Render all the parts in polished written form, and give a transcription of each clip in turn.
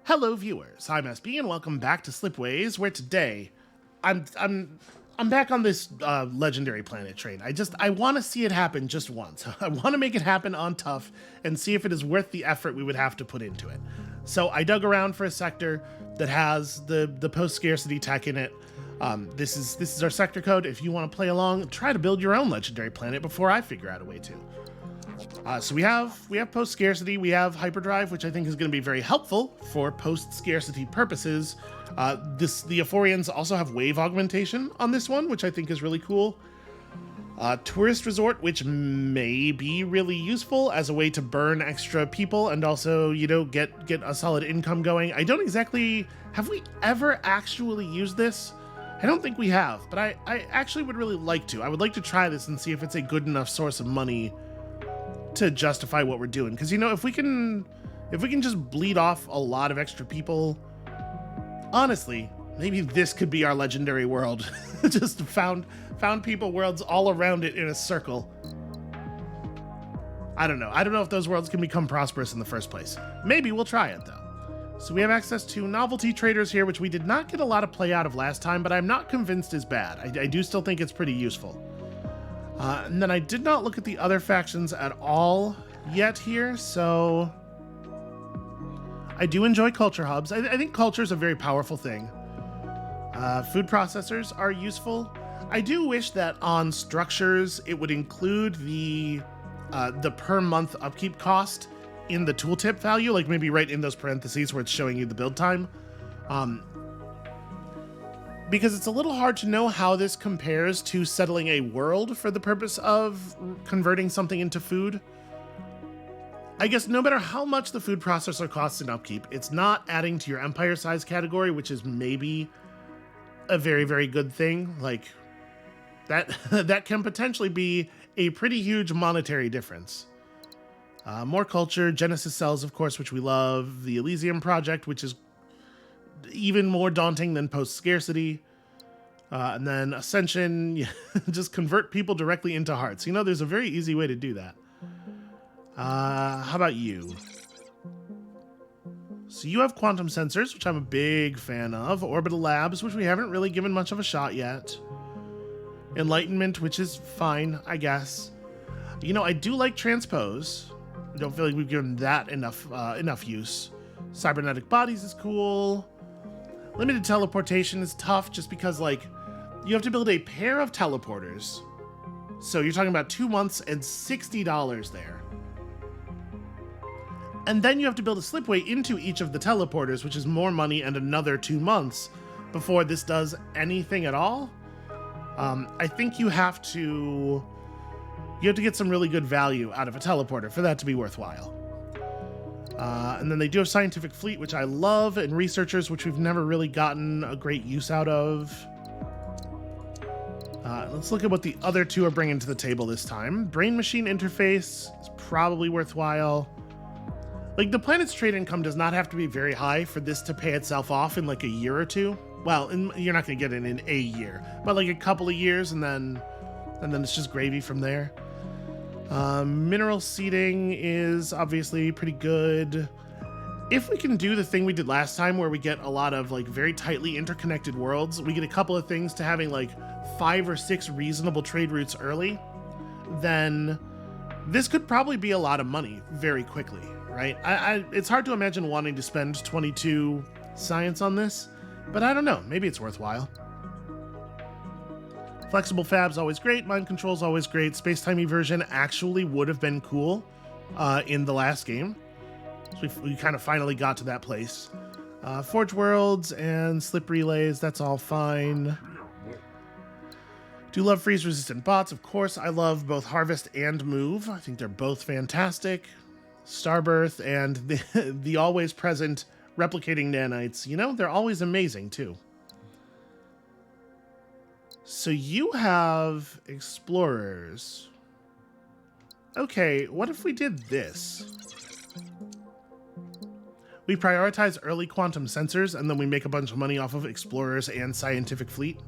Hello, viewers. I'm SB, and welcome back to Slipways, where today I'm back on this legendary planet train. I want to see it happen just once. I want to make it happen on tough and see if it is worth the effort we would have to put into it. So I dug around for a sector that has the post scarcity tech in it. This is our sector code. If you want to play along, try to build your own legendary planet before I figure out a way to. So we have post scarcity, we have hyperdrive, which I think is going to be very helpful for post scarcity purposes. The Euphorians also have wave augmentation on this one, which I think is really cool. Tourist resort, which may be really useful as a way to burn extra people and also, get a solid income going. I don't exactly, have we ever actually used this? I don't think we have, but I actually would really like to. I would like to try this and see if it's a good enough source of money to justify what we're doing. Because, if we can just bleed off a lot of extra people, honestly, maybe this could be our legendary world. Just found people worlds all around it in a circle. I don't know. I don't know if those worlds can become prosperous in the first place. Maybe we'll try it, though. So we have access to novelty traders here, which we did not get a lot of play out of last time, but I'm not convinced is bad. I do still think it's pretty useful. And then I did not look at the other factions at all yet here, so I do enjoy culture hubs. I think culture is a very powerful thing. Food processors are useful. I do wish that on structures it would include the per month upkeep cost in the tooltip value, like maybe right in those parentheses where it's showing you the build time. Because it's a little hard to know how this compares to settling a world for the purpose of converting something into food. I guess no matter how much the food processor costs in upkeep, it's not adding to your empire size category, which is maybe a very, very good thing. Like, that can potentially be a pretty huge monetary difference. More culture, Genesis cells, of course, which we love. The Elysium project, which is even more daunting than post-scarcity. And then Ascension, just convert people directly into hearts. There's a very easy way to do that. How about you? So you have quantum sensors, which I'm a big fan of. Orbital labs, which we haven't really given much of a shot yet. Enlightenment, which is fine, I guess. I do like transpose. I don't feel like we've given that enough use. Cybernetic bodies is cool. Limited teleportation is tough just because, you have to build a pair of teleporters. So you're talking about 2 months and $60 there. And then you have to build a slipway into each of the teleporters, which is more money and another 2 months before this does anything at all. I think you have to get some really good value out of a teleporter for that to be worthwhile. And then they do have scientific fleet, which I love, and researchers, which we've never really gotten a great use out of. Let's look at what the other two are bringing to the table this time. Brain-machine interface is probably worthwhile. The planet's trade income does not have to be very high for this to pay itself off in a year or two. Well, you're not going to get it in a year, but a couple of years, and then it's just gravy from there. Mineral seeding is obviously pretty good. If we can do the thing we did last time where we get a lot of very tightly interconnected worlds, we get a couple of things to having 5 or 6 reasonable trade routes early, then this could probably be a lot of money very quickly, right? It's hard to imagine wanting to spend 22 science on this, but I don't know, maybe it's worthwhile. Flexible fab's always great, mind control's always great, space-time eversion actually would have been cool in the last game. So we kind of finally got to that place. Forge worlds and slip relays, that's all fine. Do love freeze-resistant bots, of course. I love both Harvest and Move. I think they're both fantastic. Starbirth and the always present replicating nanites, they're always amazing too. So you have explorers. Okay, what if we did this? We prioritize early quantum sensors and then we make a bunch of money off of explorers and scientific fleet.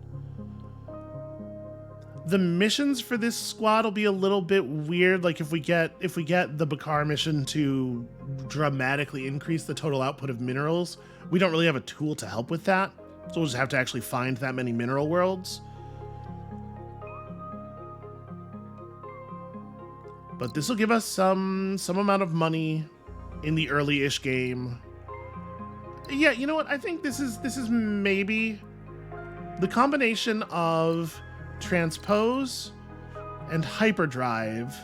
The missions for this squad will be a little bit weird. If we get the Bakar mission to dramatically increase the total output of minerals. We don't really have a tool to help with that, so we'll just have to actually find that many mineral worlds. But this will give us some amount of money in the early-ish game. Yeah, you know what? I think this is maybe the combination of transpose and hyperdrive,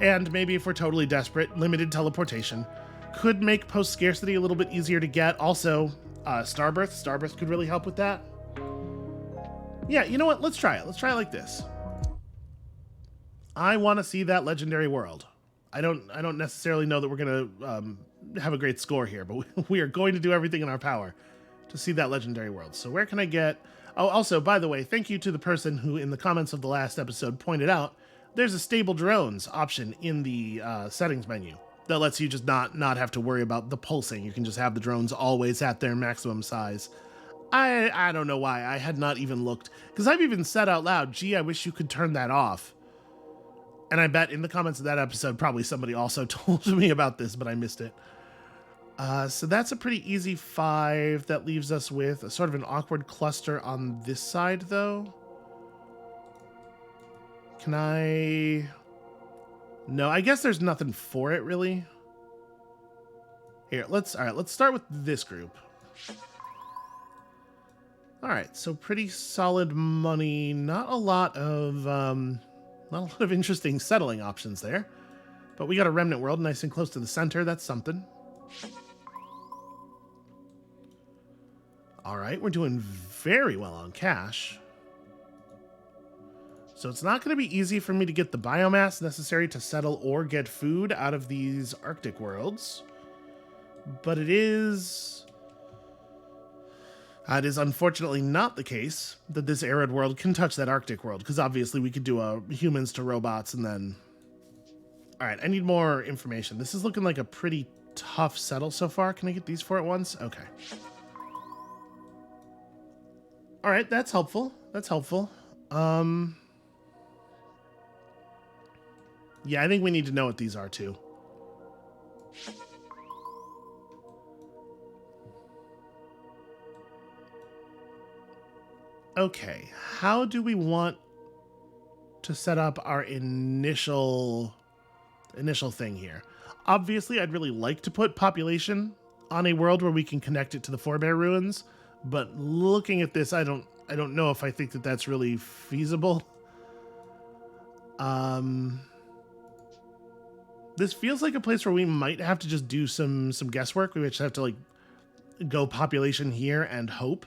and maybe if we're totally desperate, limited teleportation, could make post-scarcity a little bit easier to get. Also, Starbirth. Starbirth could really help with that. Yeah, you know what? Let's try it. Let's try it like this. I want to see that legendary world. I don't necessarily know that we're going to have a great score here, but we are going to do everything in our power to see that legendary world. So where can I get... Oh, also, by the way, thank you to the person who in the comments of the last episode pointed out there's a stable drones option in the settings menu that lets you just not have to worry about the pulsing. You can just have the drones always at their maximum size. I don't know why I had not even looked, because I've even said out loud, gee, I wish you could turn that off. And I bet in the comments of that episode, probably somebody also told me about this, but I missed it. So that's a pretty easy 5. That leaves us with a sort of an awkward cluster on this side, though. Can I... No, I guess there's nothing for it, really. Here, let's start with this group. All right, so pretty solid money. Not a lot of interesting settling options there. But we got a remnant world nice and close to the center. That's something. All right, we're doing very well on cash. So it's not going to be easy for me to get the biomass necessary to settle or get food out of these Arctic worlds. But it is unfortunately not the case that this arid world can touch that Arctic world, because obviously we could do a humans to robots and then... All right, I need more information. This is looking like a pretty tough settle so far. Can I get these 4 at once? Okay. All right, that's helpful. That's helpful. Yeah, I think we need to know what these are too. Okay, how do we want to set up our initial thing here? Obviously, I'd really like to put population on a world where we can connect it to the Forebear ruins, but looking at this, I don't know if I think that that's really feasible. This feels like a place where we might have to just do some guesswork. We just have to like go population here and hope.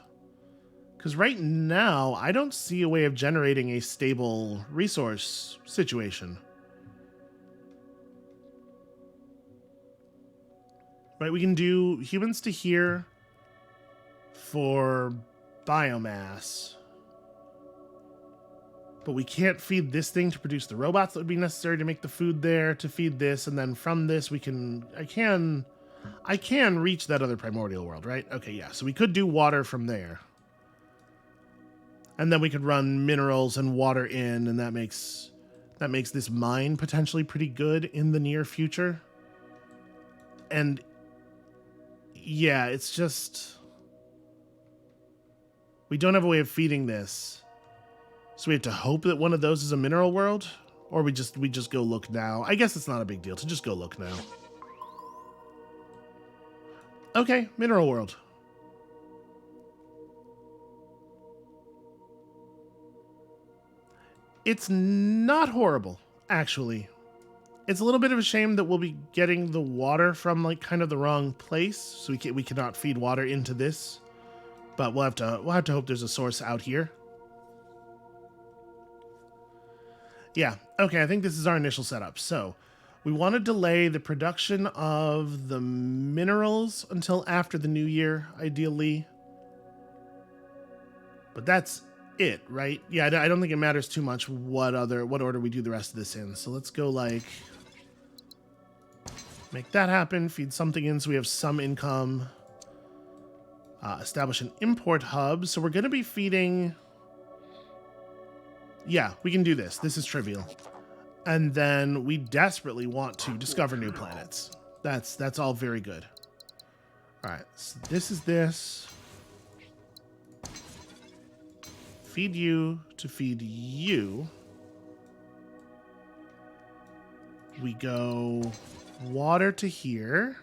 Because right now, I don't see a way of generating a stable resource situation. Right, we can do humans to here for biomass. But we can't feed this thing to produce the robots that would be necessary to make the food there to feed this. And then from this, I can reach that other primordial world, right? Okay, yeah. So we could do water from there. And then we could run minerals and water in, and that makes this mine potentially pretty good in the near future. And yeah, it's just we don't have a way of feeding this. So we have to hope that one of those is a mineral world, or we just go look now. I guess it's not a big deal to just go look now. Okay, mineral world. It's not horrible, actually. It's a little bit of a shame that we'll be getting the water from like kind of the wrong place, so we cannot feed water into this. But we'll have to hope there's a source out here. Yeah, okay, I think this is our initial setup. So we want to delay the production of the minerals until after the new year, ideally. But that's it, right? Yeah, I don't think it matters too much what order we do the rest of this in. So let's go like make that happen, feed something in so we have some income. Establish an import hub. So we're going to be feeding... Yeah, we can do this. This is trivial. And then we desperately want to discover new planets. That's all very good. All right, so this is this. Feed you to feed you. We go water to here.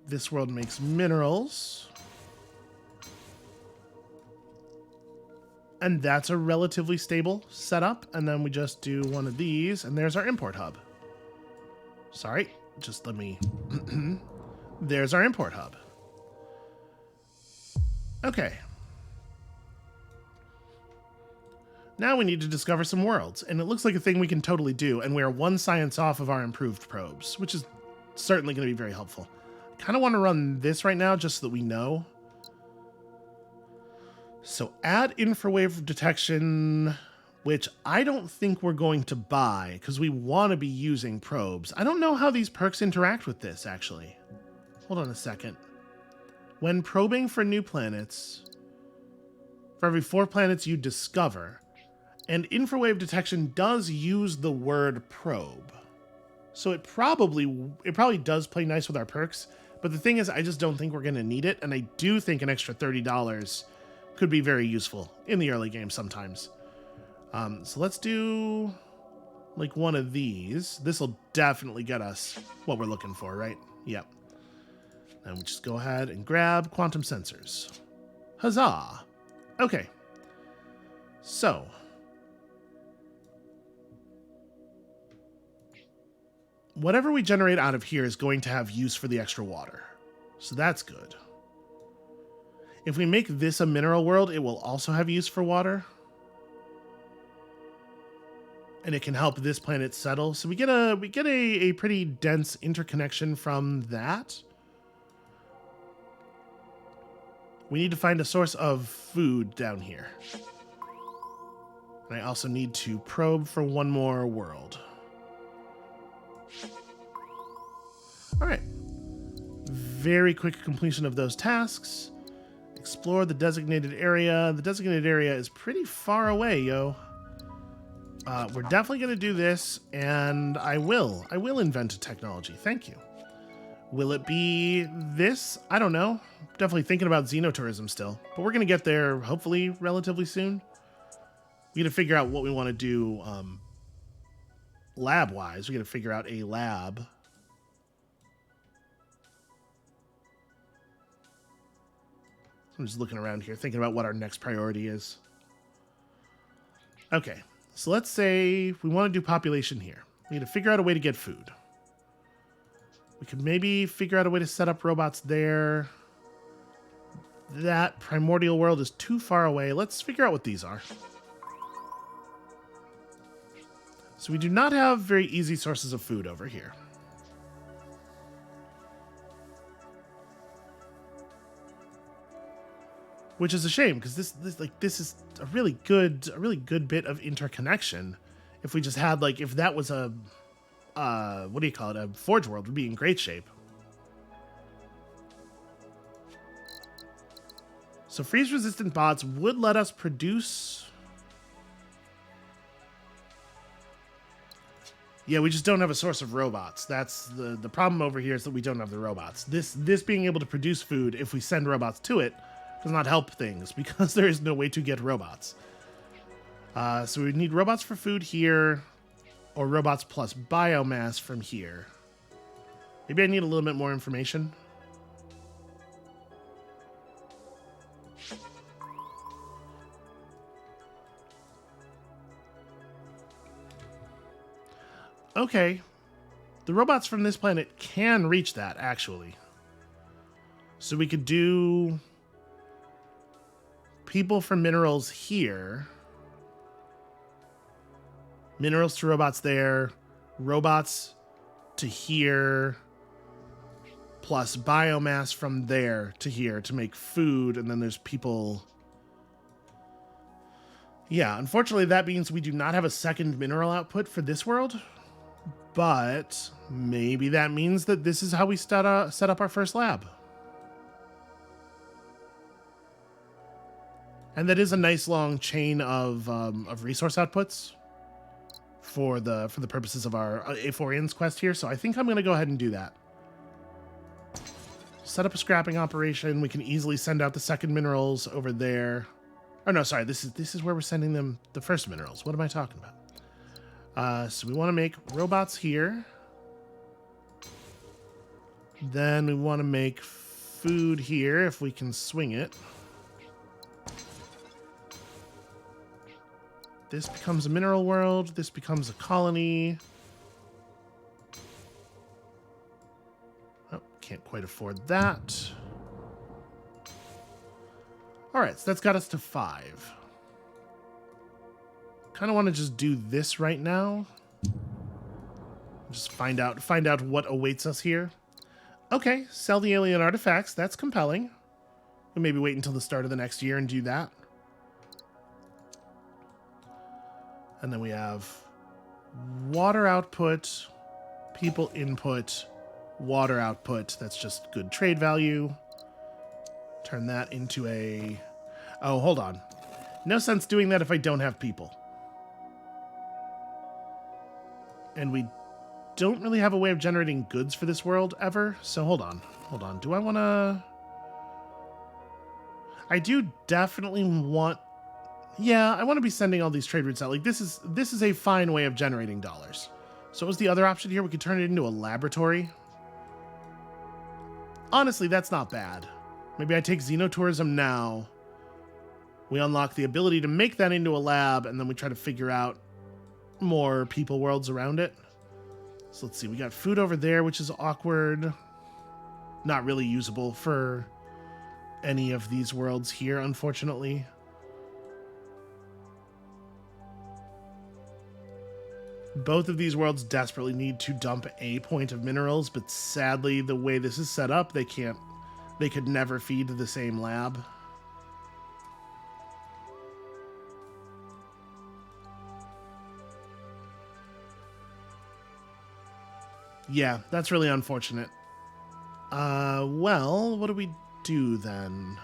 This world makes minerals. And that's a relatively stable setup. And then we just do one of these, and there's our import hub. Sorry, just let me... There's our import hub. Okay. Now we need to discover some worlds, and it looks like a thing we can totally do, and we are one science off of our improved probes, which is certainly going to be very helpful. I kind of want to run this right now just so that we know. So add infrared detection, which I don't think we're going to buy because we want to be using probes. I don't know how these perks interact with this, actually. Hold on a second. When probing for new planets, for every 4 planets you discover, and infrared detection does use the word probe. So it probably does play nice with our perks, but the thing is, I just don't think we're going to need it, and I do think an extra $30 could be very useful in the early game sometimes. So let's do like one of these. This will definitely get us what we're looking for, right? Yep. And we just go ahead and grab quantum sensors. Huzzah! Okay. So whatever we generate out of here is going to have use for the extra water. So that's good. If we make this a mineral world, it will also have use for water. And it can help this planet settle. So we get a pretty dense interconnection from that. We need to find a source of food down here. And I also need to probe for one more world. All right. Very quick completion of those tasks. Explore the designated area. The designated area is pretty far away, yo. We're definitely going to do this, and I will invent a technology. Thank you. Will it be this? I don't know. Definitely thinking about xenotourism still, but we're going to get there hopefully relatively soon. We got to figure out what we want to do lab-wise. We got to figure out a lab. I'm just looking around here, thinking about what our next priority is. Okay, so let's say we want to do population here. We need to figure out a way to get food. We could maybe figure out a way to set up robots there. That primordial world is too far away. Let's figure out what these are. So we do not have very easy sources of food over here. Which is a shame, because this is a really good bit of interconnection. If we just had, like, if that was a what do you call it? A Forge world would be in great shape. So freeze-resistant bots would let us produce. Yeah, we just don't have a source of robots. That's the problem over here, is that we don't have the robots. This being able to produce food, if we send robots to it, does not help things, because there is no way to get robots. So we need robots for food here, or robots plus biomass from here. Maybe I need a little bit more information. Okay. The robots from this planet can reach that, actually. So we could do people for minerals here. Minerals to robots there. Robots to here. Plus biomass from there to here to make food. And then there's people. Yeah, unfortunately that means we do not have a second mineral output for this world. But maybe that means that this is how we set up our first lab. And that is a nice long chain of resource outputs for the purposes of our Aphorians quest here. So I think I'm going to go ahead and do that. Set up a scrapping operation. We can easily send out the second minerals over there. Oh no, sorry. This is where we're sending them the first minerals. What am I talking about? So we want to make robots here. Then we want to make food here if we can swing it. This becomes a mineral world. This becomes a colony. Oh, can't quite afford that. All right, so that's got us to 5. Kind of want to just do this right now. Just find out what awaits us here. Okay, sell the alien artifacts. That's compelling. We'll maybe wait until the start of the next year and do that. And then we have water output, people input, water output. That's just good trade value. Turn that into a... Oh, hold on. No sense doing that if I don't have people. And we don't really have a way of generating goods for this world ever. So hold on. Hold on. Do I want to... I do definitely want... Yeah, I want to be sending all these trade routes out. Like, this is a fine way of generating dollars. So what was the other option here? We could turn it into a laboratory. Honestly, that's not bad. Maybe I take xenotourism now. We unlock the ability to make that into a lab, and then we try to figure out more people worlds around it. So let's see. We got food over there, which is awkward. Not really usable for any of these worlds here, unfortunately. Both of these worlds desperately need to dump a point of minerals, but sadly, the way this is set up, they could never feed the same lab. Yeah, that's really unfortunate. Well, what do we do then?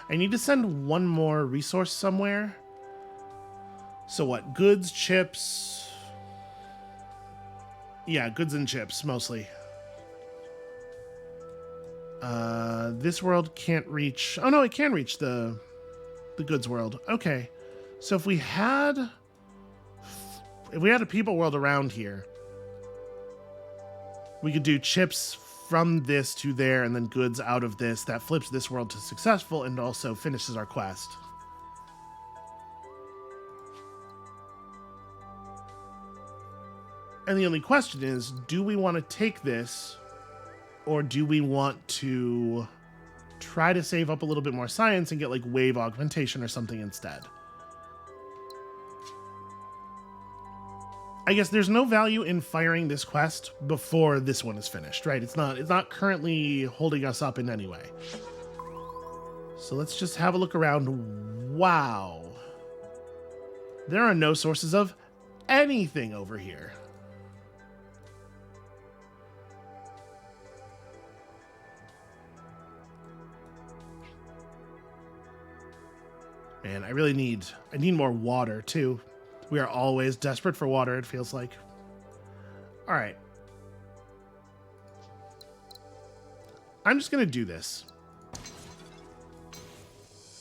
I need to send one more resource somewhere. So what? Goods, chips... Yeah, goods and chips, mostly. This world can't reach... Oh, no, it can reach the goods world. Okay. So if we had a people world around here, we could do chips from this to there and then goods out of this. That flips this world to successful and also finishes our quest. And the only question is, do we want to take this, or do we want to try to save up a little bit more science and get like wave augmentation or something instead? I guess there's no value in firing this quest before this one is finished, right? It's not currently holding us up in any way. So let's just have a look around. Wow. There are no sources of anything over here. Man, I need more water too. We are always desperate for water, it feels like. All right. I'm just going to do this.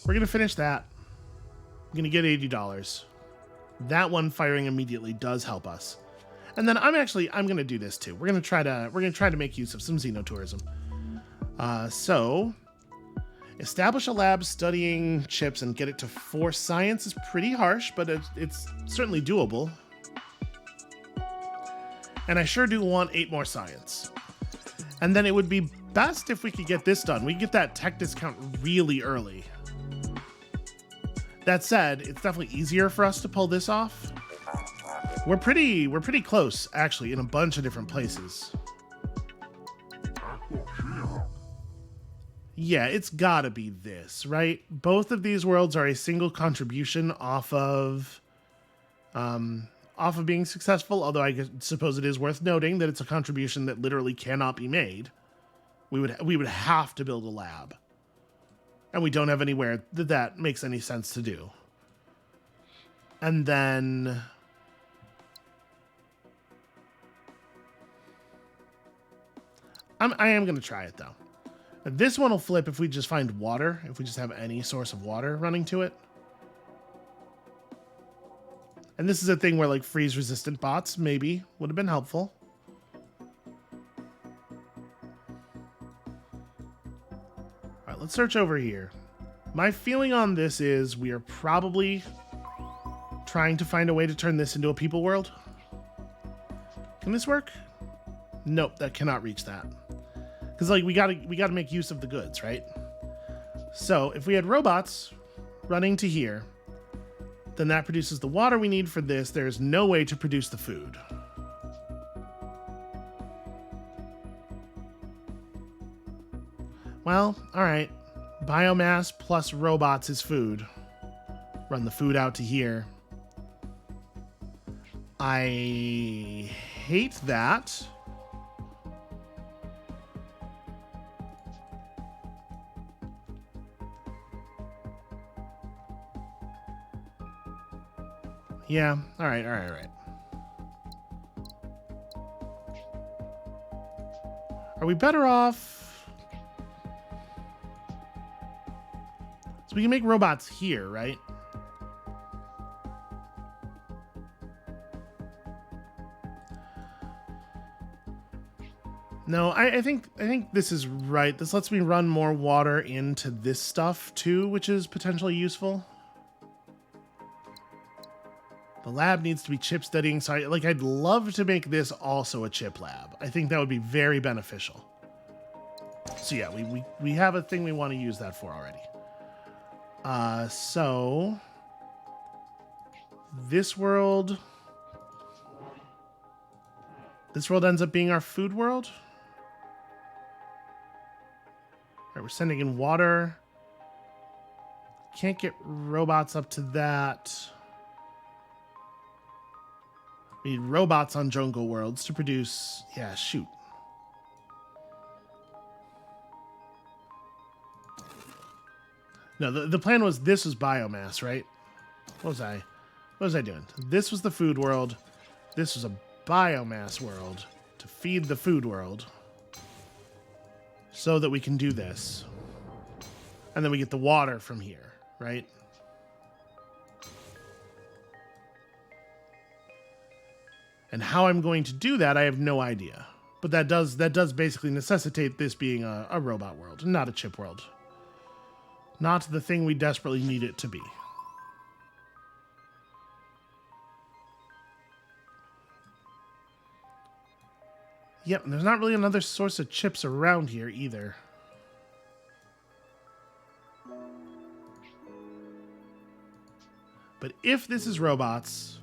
We're going to finish that. I'm going to get $80. That one firing immediately does help us. And then I'm going to do this too. We're going to try to make use of some xenotourism. So establish a lab studying chips and get it to 4 science is pretty harsh, but it's certainly doable. And I sure do want 8 more science. And then it would be best if we could get this done. We get that tech discount really early. That said, it's definitely easier for us to pull this off. We're pretty close, actually, in a bunch of different places. Yeah, it's gotta be this, right? Both of these worlds are a single contribution off of being successful, although I suppose it is worth noting that it's a contribution that literally cannot be made. We would have to build a lab. And we don't have anywhere that makes any sense to do. And then I am going to try it, though. This one will flip if we just find water, if we just have any source of water running to it. And this is a thing where, like, freeze-resistant bots maybe would have been helpful. All right, let's search over here. My feeling on this is we are probably trying to find a way to turn this into a people world. Can this work? Nope, that cannot reach that. Because, like, we gotta make use of the goods, right? So if we had robots running to here, then that produces the water we need for this. There's no way to produce the food. Well, all right. Biomass plus robots is food. Run the food out to here. I hate that. Yeah, all right. Are we better off? So we can make robots here, right? No, I think this is right. This lets me run more water into this stuff too, which is potentially useful. The lab needs to be chip studying, so I'd love to make this also a chip lab. I think that would be very beneficial. So yeah, we have a thing we want to use that for already. So this world ends up being our food world. All right, we're sending in water. Can't get robots up to that. We need robots on jungle worlds to produce... Yeah, shoot. No, the plan was this was biomass, right? What was I doing? This was the food world. This was a biomass world to feed the food world so that we can do this. And then we get the water from here, right? And how I'm going to do that, I have no idea. But that does basically necessitate this being a robot world, not a chip world. Not the thing we desperately need it to be. Yep, and there's not really another source of chips around here either. But if this is robots,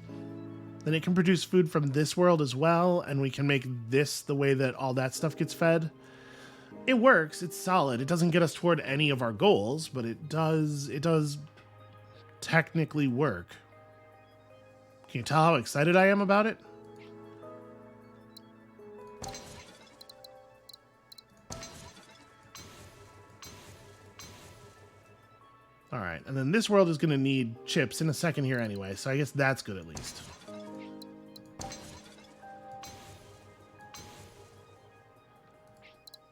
then it can produce food from this world as well, and we can make this the way that all that stuff gets fed. It works, it's solid. It doesn't get us toward any of our goals, but it does technically work. Can you tell how excited I am about it? All right, and then this world is going to need chips in a second here anyway, so I guess that's good at least.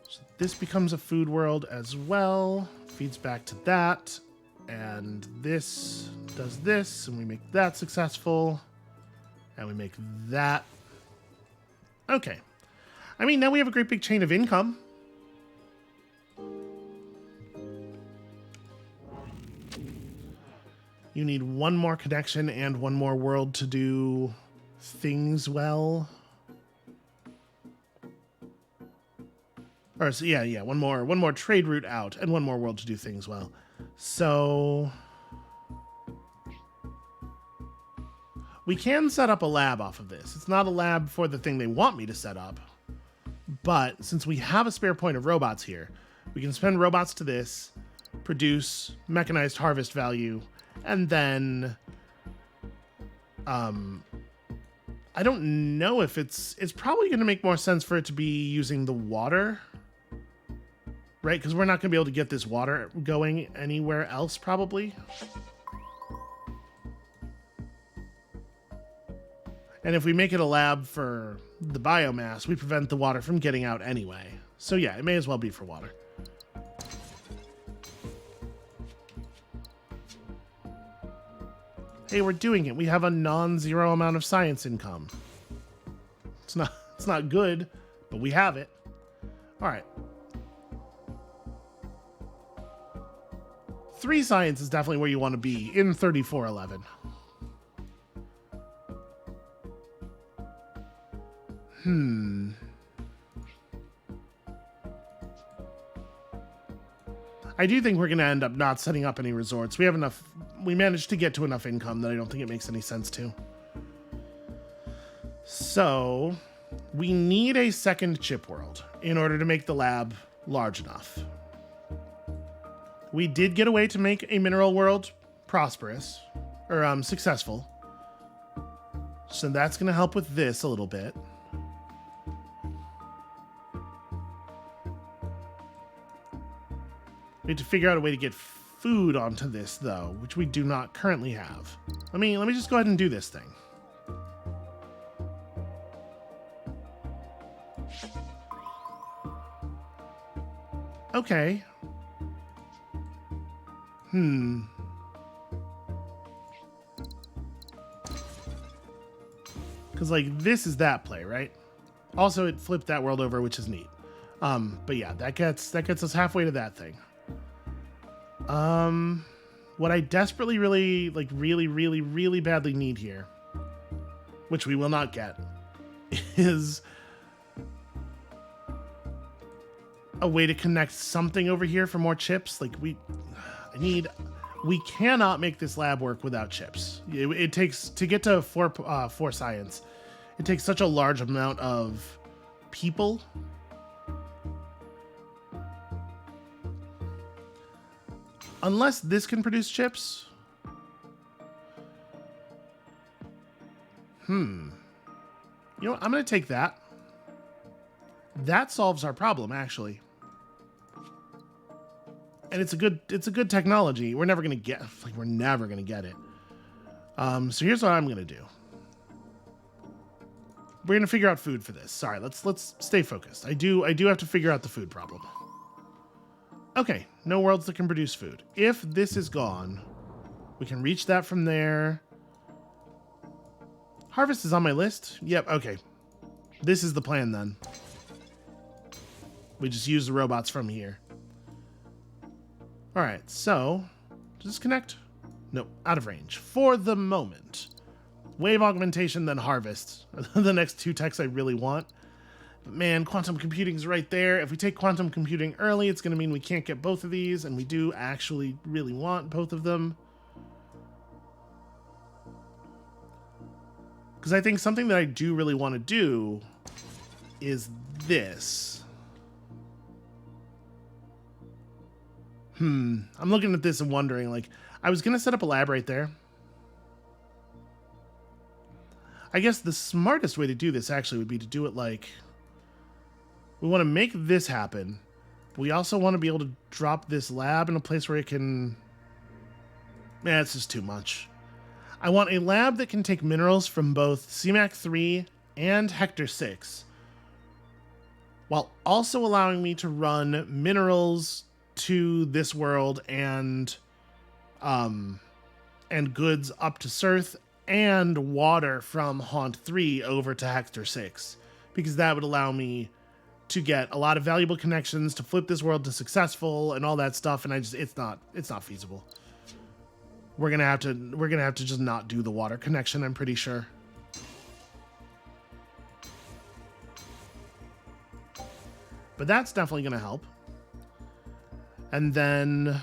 So this becomes a food world as well, feeds back to that, and this does this, and we make that successful, and we make that. Okay. I mean, now we have a great big chain of income. You need one more connection and one more world to do things well. Or so yeah, one more trade route out and one more world to do things well. So we can set up a lab off of this. It's not a lab for the thing they want me to set up. But since we have a spare point of robots here, we can spend robots to this, produce mechanized harvest value, and then I don't know if it's probably going to make more sense for it to be using the water, right? Because we're not going to be able to get this water going anywhere else probably. And if we make it a lab for the biomass, we prevent the water from getting out anyway. So yeah, it may as well be for water. Hey, we're doing it. We have a non-zero amount of science income. It's not good, but we have it. All right. 3 science is definitely where you want to be in 3411. I do think we're going to end up not setting up any resorts. We have enough. We managed to get to enough income that I don't think it makes any sense to. So we need a second chip world in order to make the lab large enough. We did get a way to make a mineral world prosperous or successful. So that's going to help with this a little bit. We need to figure out a way to get food onto this, though, which we do not currently have. Let me just go ahead and do this thing. Okay. Because, like, this is that play, right? Also, it flipped that world over, which is neat. But yeah, that gets us halfway to that thing. What I desperately really badly need here, which we will not get, is a way to connect something over here for more chips. Like we cannot make this lab work without chips. It takes, to get to four science, it takes such a large amount of people. Unless this can produce chips. You know what? I'm going to take that. That solves our problem, actually. And it's a good technology. We're never going to get it. So here's what I'm going to do. We're going to figure out food for this. Sorry, let's stay focused. I do have to figure out the food problem. Okay, no worlds that can produce food. If this is gone, we can reach that from there. Harvest is on my list. Yep, okay. This is the plan then. We just use the robots from here. All right, so does this connect? No, out of range for the moment. Wave augmentation, then harvest. The next 2 techs I really want. But man, quantum computing is right there. If we take quantum computing early, it's going to mean we can't get both of these, and we do actually really want both of them. Because I think something that I do really want to do is this. I'm looking at this and wondering, like, I was going to set up a lab right there. I guess the smartest way to do this actually would be to do it like, we want to make this happen. But we also want to be able to drop this lab in a place where it can... Man, it's just too much. I want a lab that can take minerals from both CMAC 3 and Hector 6, while also allowing me to run minerals to this world and goods up to Surth and water from Haunt 3 over to Hector 6, because that would allow me to get a lot of valuable connections to flip this world to successful and all that stuff, and it's not feasible. We're gonna have to just not do the water connection, I'm pretty sure. But that's definitely gonna help. And then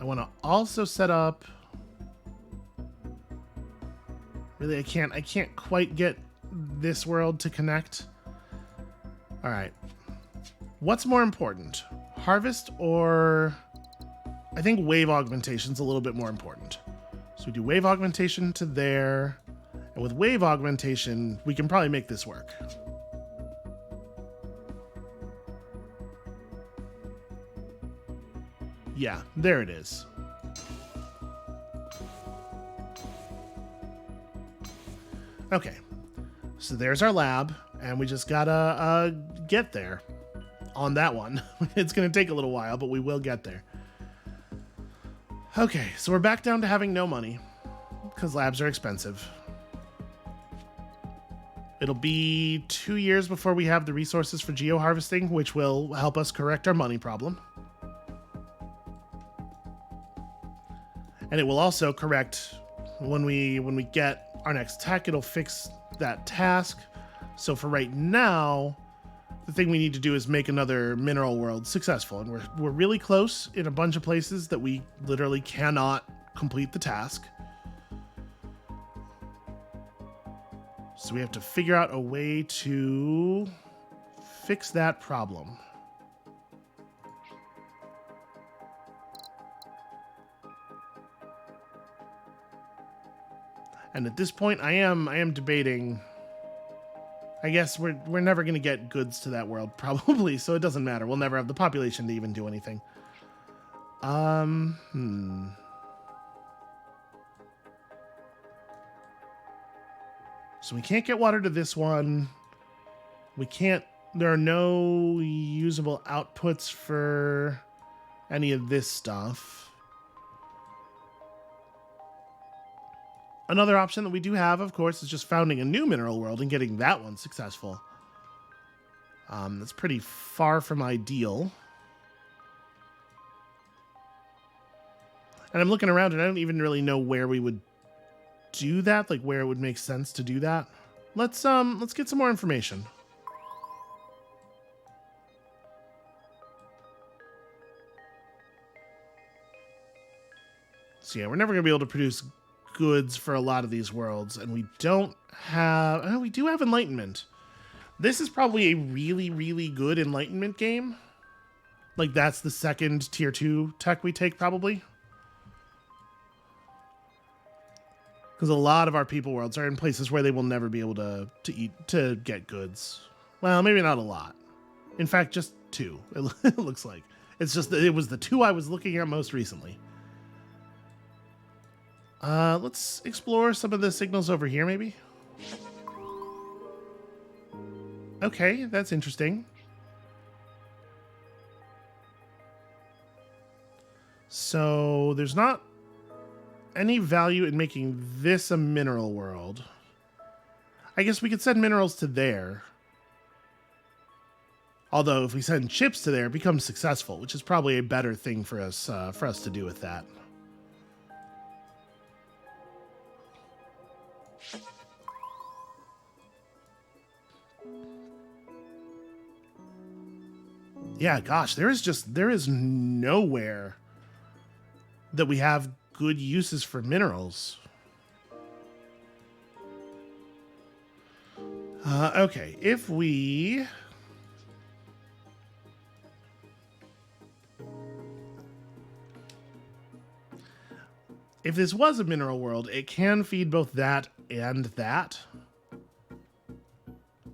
I want to also set up... Really, I can't quite get this world to connect. All right. What's more important? Harvest or... I think wave augmentation's a little bit more important. So we do wave augmentation to there. And with wave augmentation, we can probably make this work. Yeah, there it is. Okay, so there's our lab, and we just gotta get there on that one. It's gonna take a little while, but we will get there. Okay, so we're back down to having no money, because labs are expensive. It'll be 2 years before we have the resources for geo-harvesting, which will help us correct our money problem. And it will also correct when we get our next tech, it'll fix that task. So for right now, the thing we need to do is make another mineral world successful. And we're really close in a bunch of places that we literally cannot complete the task. So we have to figure out a way to fix that problem. And at this point, I am debating. I guess we're never going to get goods to that world, probably, so it doesn't matter. We'll never have the population to even do anything. So we can't get water to this one. We can't. There are no usable outputs for any of this stuff. Another option that we do have, of course, is just founding a new mineral world and getting that one successful. That's pretty far from ideal. And I'm looking around and I don't even really know where we would do that, like where it would make sense to do that. Let's get some more information. So yeah, we're never gonna be able to produce goods for a lot of these worlds, and we don't have. Oh, we do have enlightenment. This is probably a really, really good enlightenment game. Like that's the second tier 2 tech we take probably. Because a lot of our people worlds are in places where they will never be able to get goods. Well, maybe not a lot. In fact, just 2. It looks like it's just it was the 2 I was looking at most recently. Let's explore some of the signals over here, maybe. Okay, that's interesting. So there's not any value in making this a mineral world. I guess we could send minerals to there. Although if we send chips to there, it becomes successful, which is probably a better thing for us to do with that. Yeah, gosh, there is nowhere that we have good uses for minerals. Okay, if this was a mineral world, it can feed both that and that.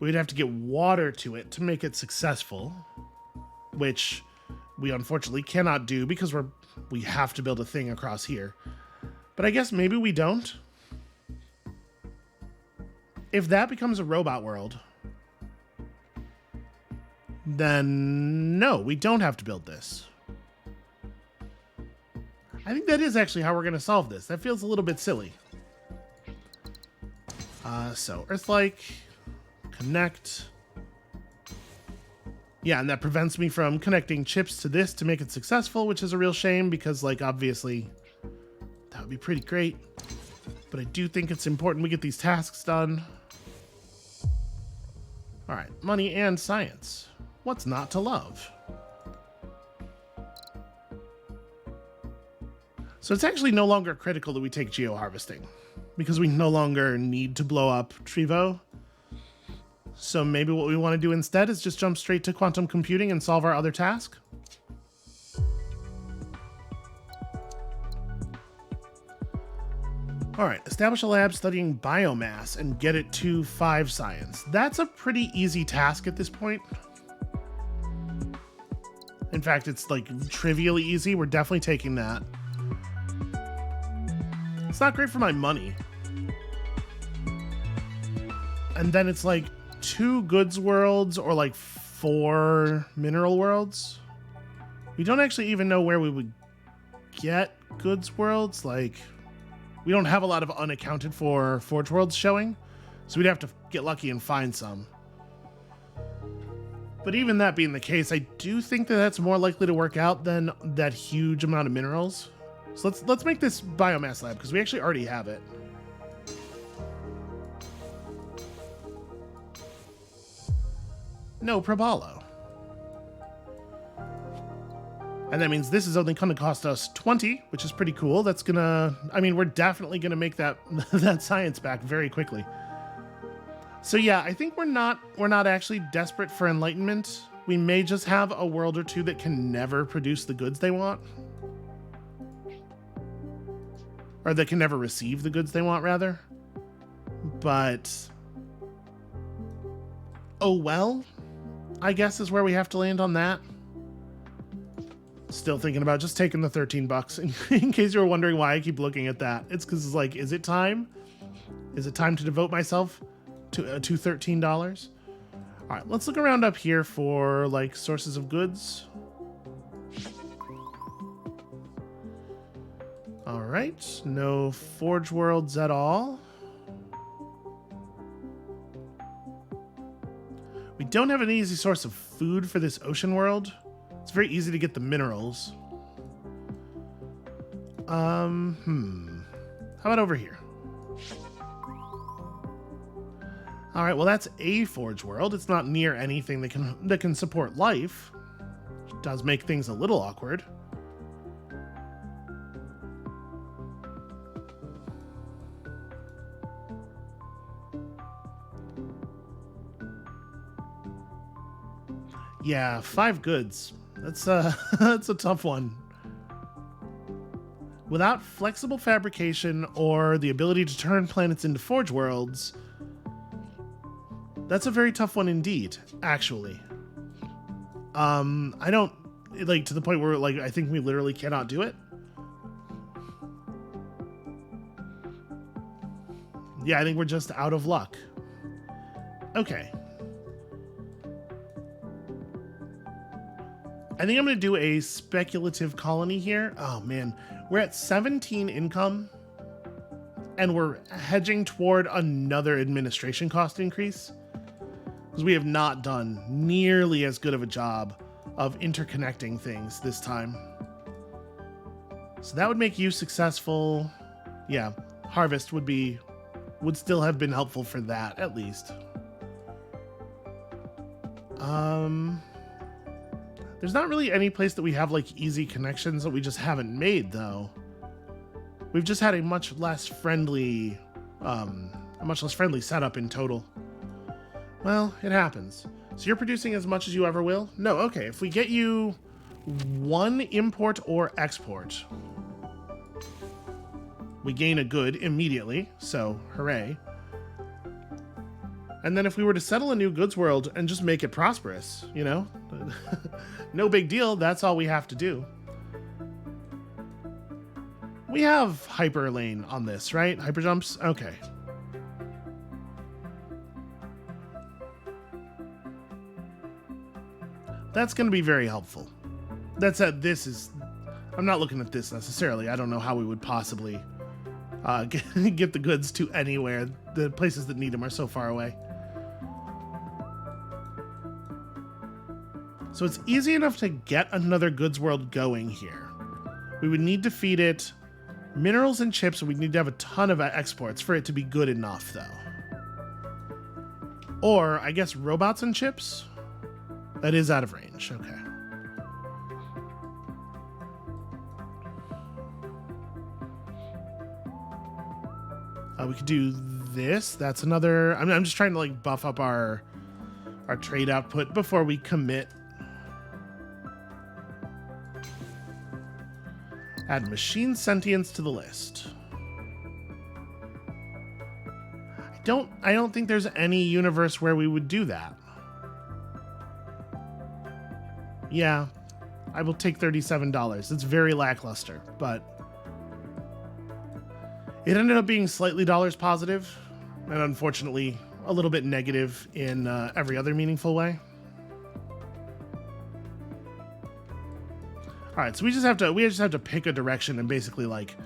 We'd have to get water to it to make it successful, which we unfortunately cannot do because we have to build a thing across here. But I guess maybe we don't. If that becomes a robot world, then no, we don't have to build this. I think that is actually how we're going to solve this. That feels a little bit silly. So Earth-like, connect. Yeah, and that prevents me from connecting chips to this to make it successful, which is a real shame because, like, obviously that would be pretty great. But I do think it's important we get these tasks done. All right, money and science. What's not to love? So it's actually no longer critical that we take geo-harvesting because we no longer need to blow up Trevo. So maybe what we want to do instead is just jump straight to quantum computing and solve our other task. All right, establish a lab studying biomass and get it to 5 science. That's a pretty easy task at this point. In fact, it's like trivially easy. We're definitely taking that. It's not great for my money. And then it's like 2 goods worlds or like 4 mineral worlds. We don't actually even know where we would get goods worlds. Like, we don't have a lot of unaccounted for forge worlds showing, so we'd have to get lucky and find some. But even that being the case, I do think that that's more likely to work out than that huge amount of minerals. So let's make this biomass lab, because we actually already have it. No Probalo. And that means this is only going to cost us 20, which is pretty cool. That's gonna, I mean, we're definitely gonna make that that science back very quickly. So yeah, I think we're not actually desperate for enlightenment. We may just have a world or two that can never produce the goods they want. Or that can never receive the goods they want, rather. But oh well, I guess is where we have to land on that. Still thinking about just taking the $13 in case you were wondering why I keep looking at that. It's because it's like, is it time? Is it time to devote myself to $13? All right, let's look around up here for like sources of goods. All right, no forge worlds at all. We don't have an easy source of food for this ocean world. It's very easy to get the minerals. How about over here? All right, well that's a forge world. It's not near anything that can support life. It does make things a little awkward. Yeah, 5 goods. That's that's a tough one. Without flexible fabrication or the ability to turn planets into forge worlds, that's a very tough one indeed, actually. I don't, like, to the point where, like, I think we literally cannot do it. Yeah, I think we're just out of luck. Okay. I think I'm going to do a speculative colony here. Oh, man. We're at 17 income, and we're hedging toward another administration cost increase, because we have not done nearly as good of a job of interconnecting things this time. So that would make you successful. Yeah, harvest would still have been helpful for that, at least. There's not really any place that we have like easy connections that we just haven't made, though. We've just had a much less friendly setup in total. Well, it happens. So you're producing as much as you ever will? No, okay. If we get you 1 import or export, we gain a good immediately, so hooray. And then if we were to settle a new goods world and just make it prosperous, you know, no big deal, that's all we have to do. We have hyper lane on this, right? Hyper jumps? Okay. That's going to be very helpful. That said, I'm not looking at this necessarily. I don't know how we would possibly get the goods to anywhere. The places that need them are so far away. So it's easy enough to get another goods world going here. We would need to feed it minerals and chips, and we'd need to have a ton of exports for it to be good enough, though. Or, I guess, robots and chips? That is out of range, okay. We could do this. That's another... I'm just trying to, like, buff up our trade output before we commit. Add machine sentience to the list. I don't think there's any universe where we would do that. Yeah, I will take $37. It's very lackluster, but it ended up being slightly dollars positive, and unfortunately, a little bit negative in every other meaningful way. All right, so we just have to pick a direction and basically like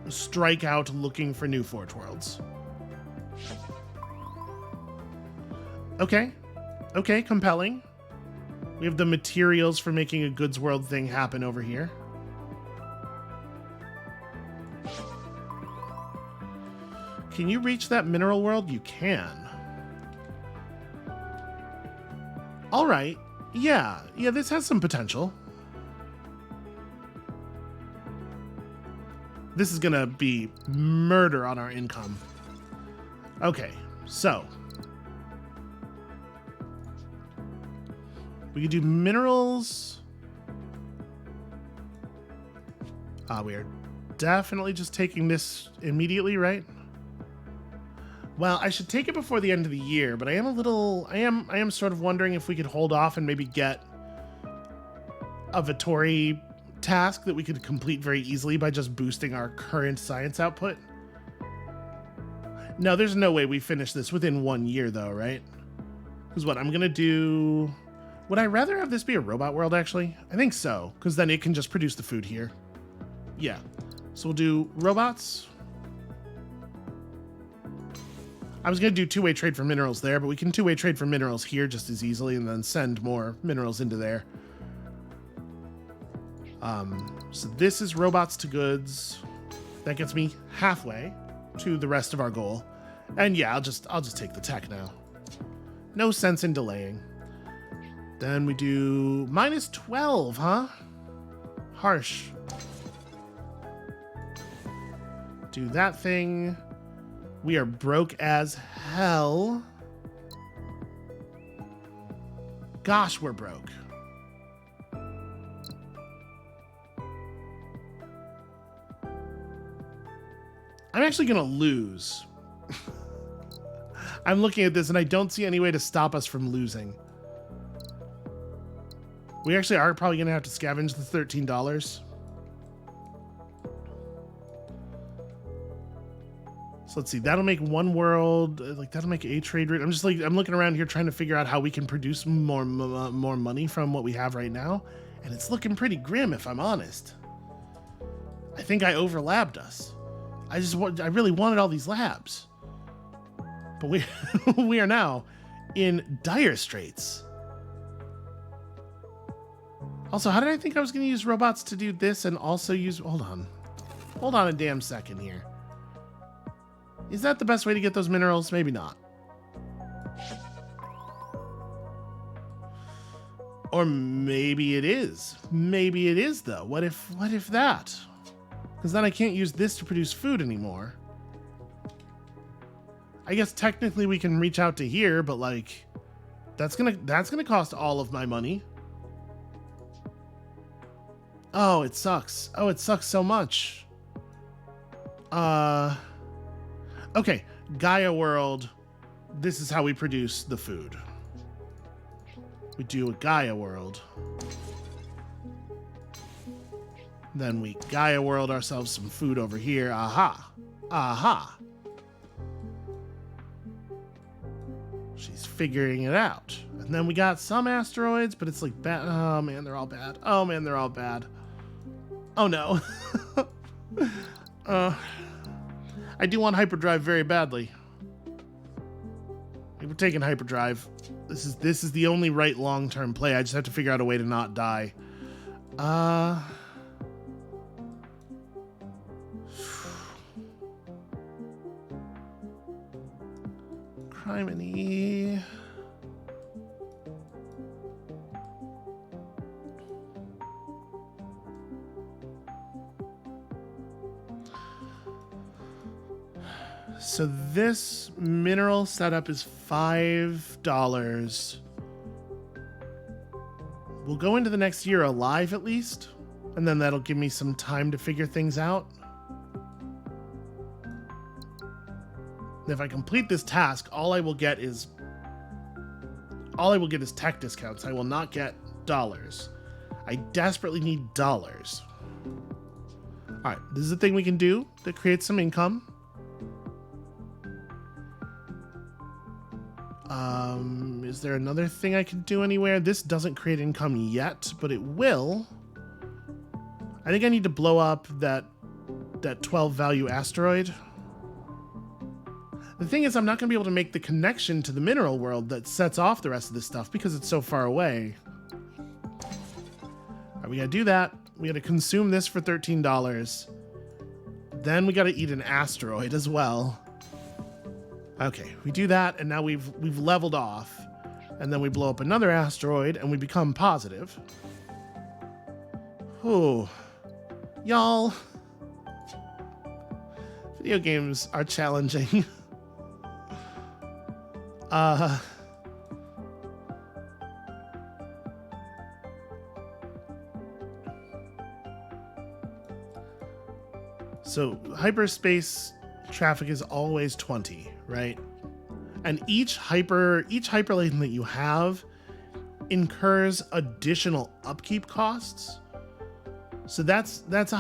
strike out looking for new Forge Worlds. Okay, compelling. We have the materials for making a goods world thing happen over here. Can you reach that mineral world? You can. All right. Yeah, this has some potential. This is gonna be murder on our income. Okay, so we could do minerals. We are definitely just taking this immediately, right? Well, I should take it before the end of the year, but I am sort of wondering if we could hold off and maybe get a Vittori task that we could complete very easily by just boosting our current science output. No, there's no way we finish this within 1 year though, right? Because what I'm gonna do... Would I rather have this be a robot world, actually? I think so, because then it can just produce the food here. Yeah. So we'll do robots. I was going to do two-way trade for minerals there, but we can two-way trade for minerals here just as easily and then send more minerals into there. So this is robots to goods. That gets me halfway to the rest of our goal. And yeah, I'll just take the tech now. No sense in delaying. Then we do -12, huh? Harsh. Do that thing. We are broke as hell. Gosh, we're broke. I'm actually gonna lose. I'm looking at this and I don't see any way to stop us from losing. We actually are probably gonna have to scavenge the $13. So let's see, that'll make one world, like that'll make a trade rate. I'm looking around here trying to figure out how we can produce more money from what we have right now. And it's looking pretty grim, if I'm honest. I think I overlabbed us. I really wanted all these labs. But we are now in dire straits. Also, how did I think I was going to use robots to do this and also use... Hold on a damn second here. Is that the best way to get those minerals? Maybe not. Or maybe it is. Maybe it is, though. What if that? Because then I can't use this to produce food anymore. I guess technically we can reach out to here, but like that's gonna cost all of my money. Oh, it sucks. Oh, it sucks so much. Okay, Gaia World. This is how we produce the food. We do a Gaia World. Then we Gaia World ourselves some food over here. Aha. Aha. She's figuring it out. And then we got some asteroids, but it's like bad. Oh man, they're all bad. Oh man, they're all bad. Oh no. I do want hyperdrive very badly. We're taking hyperdrive. This is the only right long-term play. I just have to figure out a way to not die. Criminy. So this mineral setup is $5. We'll go into the next year alive at least, and then that'll give me some time to figure things out. And if I complete this task, all I will get is tech discounts. I will not get dollars. I desperately need dollars. All right, this is a thing we can do that creates some income. Is there another thing I can do anywhere? This doesn't create income yet, but it will. I think I need to blow up that 12 value asteroid. The thing is, I'm not going to be able to make the connection to the mineral world that sets off the rest of this stuff because it's so far away. All right, we got to do that. We got to consume this for $13. Then we got to eat an asteroid as well. Okay, we do that, and now we've leveled off. And then we blow up another asteroid, and we become positive. Oh, y'all. Video games are challenging. So hyperspace traffic is always 20, right? And each hyperlane that you have incurs additional upkeep costs. So that's a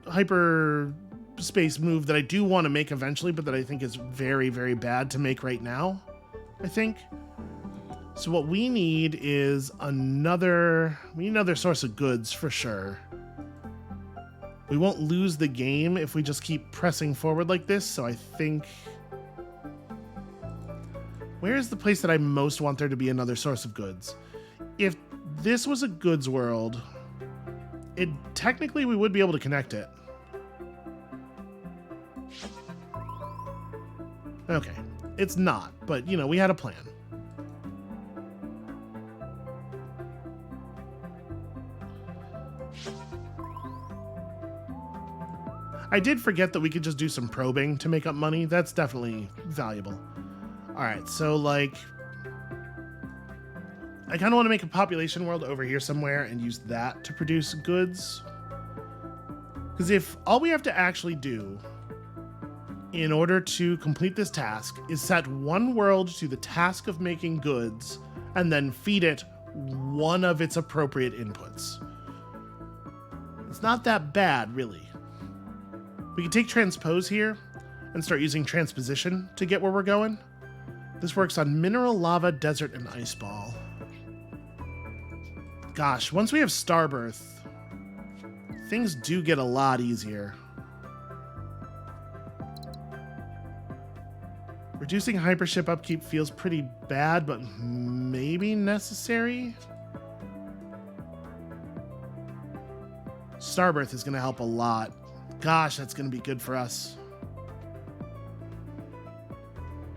hyperspace move that I do want to make eventually, but that I think is very, very bad to make right now, I think. So what we need is another source of goods for sure. We won't lose the game if we just keep pressing forward like this, so I think... Where is the place that I most want there to be another source of goods? If this was a goods world, technically we would be able to connect it. Okay, it's not, but you know, we had a plan. I did forget that we could just do some probing to make up money. That's definitely valuable. All right, so like, I kind of want to make a population world over here somewhere and use that to produce goods. Because if all we have to actually do in order to complete this task is set one world to the task of making goods and then feed it one of its appropriate inputs. It's not that bad, really. We can take transpose here and start using transposition to get where we're going. This works on mineral, lava, desert, and ice ball. Gosh, once we have Starbirth, things do get a lot easier. Reducing hypership upkeep feels pretty bad, but maybe necessary. Starbirth is going to help a lot. Gosh, that's going to be good for us.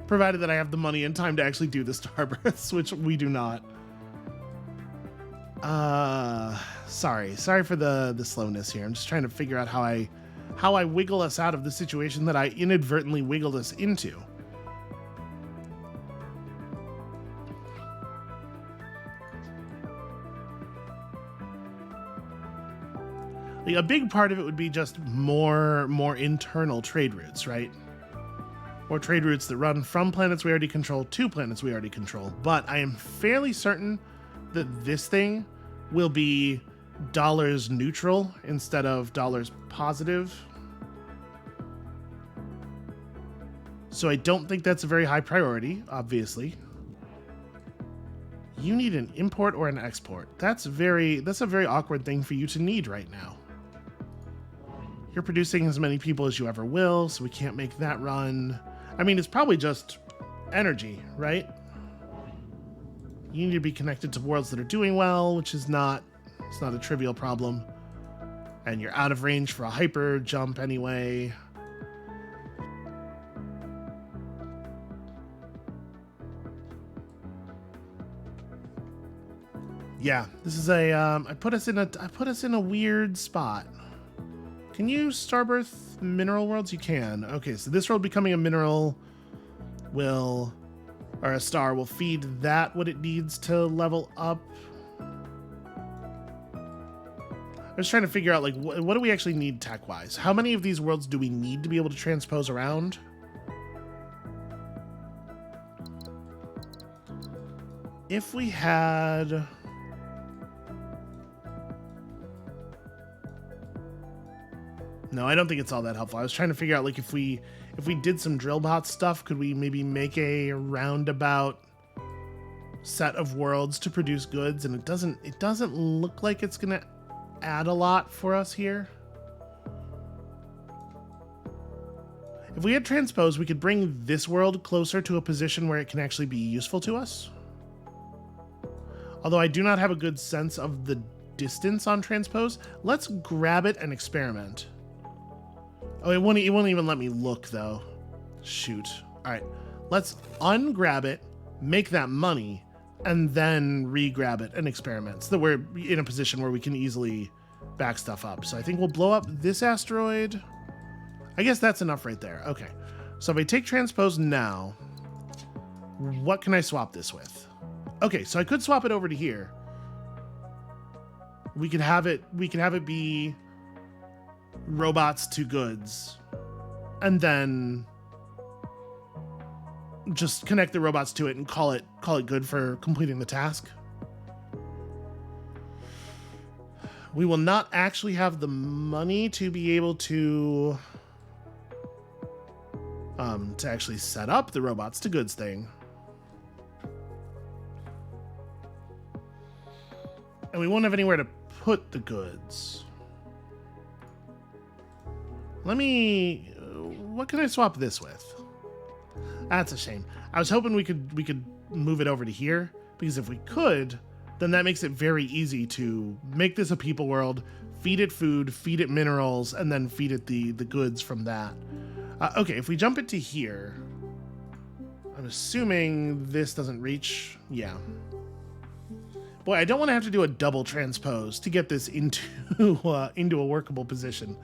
Provided that I have the money and time to actually do the Starbirths, which we do not. Sorry for the slowness here. I'm just trying to figure out how I wiggle us out of the situation that I inadvertently wiggled us into. Like, a big part of it would be just more internal trade routes, right? Or trade routes that run from planets we already control to planets we already control. But I am fairly certain that this thing will be dollars neutral instead of dollars positive. So I don't think that's a very high priority, obviously. You need an import or an export. That's a very awkward thing for you to need right now. You're producing as many people as you ever will, so we can't make that run. I mean, it's probably just energy, right? You need to be connected to worlds that are doing well, which is not a trivial problem. And you're out of range for a hyper jump anyway. Yeah, this is I put us in a weird spot. Can you Starbirth mineral worlds? You can. Okay, so this world becoming a mineral or a star will feed that what it needs to level up. I was trying to figure out, like, what do we actually need tech-wise? How many of these worlds do we need to be able to transpose around? If we had... No, I don't think it's all that helpful. I was trying to figure out, like, if we did some Drillbot stuff, could we maybe make a roundabout set of worlds to produce goods, and it doesn't look like it's gonna add a lot for us here. If we had transpose, we could bring this world closer to a position where it can actually be useful to us. Although I do not have a good sense of the distance on transpose, let's grab it and experiment. Oh, it won't even let me look though. Shoot. All right, let's ungrab it, make that money, and then re-grab it and experiment so that we're in a position where we can easily back stuff up. So I think we'll blow up this asteroid. I guess that's enough right there. Okay, so if I take transpose now, what can I swap this with? Okay, so I could swap it over to here. We could have it be robots to goods, and then just connect the robots to it and call it good for completing the task. We will not actually have the money to be able to actually set up the robots to goods thing. And we won't have anywhere to put the goods. What can I swap this with? That's a shame. I was hoping we could move it over to here, because if we could, then that makes it very easy to make this a people world, feed it food, feed it minerals, and then feed it the goods from that. Okay, if we jump it to here, I'm assuming this doesn't reach. Yeah. Boy, I don't want to have to do a double transpose to get this into a workable position.